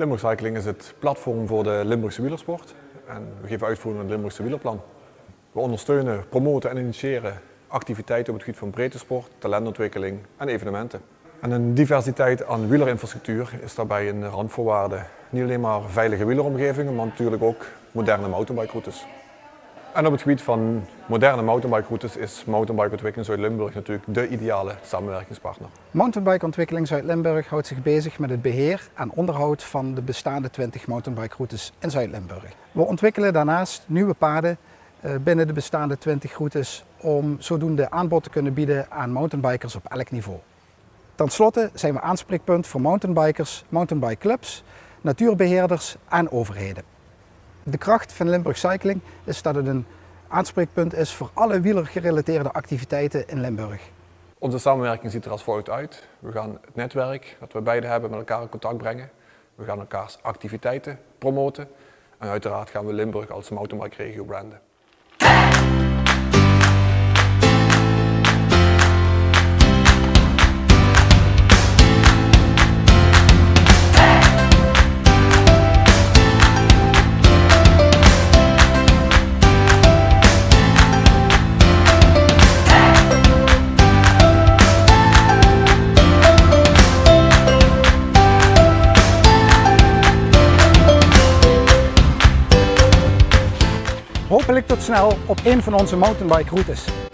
Limburg Cycling is het platform voor de Limburgse wielersport en we geven uitvoering aan het Limburgse wielerplan. We ondersteunen, promoten en initiëren activiteiten op het gebied van breedte sport, talentontwikkeling en evenementen. En een diversiteit aan wielerinfrastructuur is daarbij een randvoorwaarde. Niet alleen maar veilige wieleromgevingen, maar natuurlijk ook moderne mountainbikeroutes. En op het gebied van moderne mountainbikeroutes is Mountainbikeontwikkeling Zuid-Limburg natuurlijk de ideale samenwerkingspartner. Mountainbikeontwikkeling Zuid-Limburg houdt zich bezig met het beheer en onderhoud van de bestaande 20 mountainbikeroutes in Zuid-Limburg. We ontwikkelen daarnaast nieuwe paden binnen de bestaande 20 routes om zodoende aanbod te kunnen bieden aan mountainbikers op elk niveau. Ten slotte zijn we aanspreekpunt voor mountainbikers, mountainbikeclubs, natuurbeheerders en overheden. De kracht van Limburg Cycling is dat het een aanspreekpunt is voor alle wielergerelateerde activiteiten in Limburg. Onze samenwerking ziet er als volgt uit. We gaan het netwerk dat we beide hebben met elkaar in contact brengen. We gaan elkaars activiteiten promoten. En uiteraard gaan we Limburg als mountainbike regio branden. Hopelijk tot snel op een van onze mountainbike routes.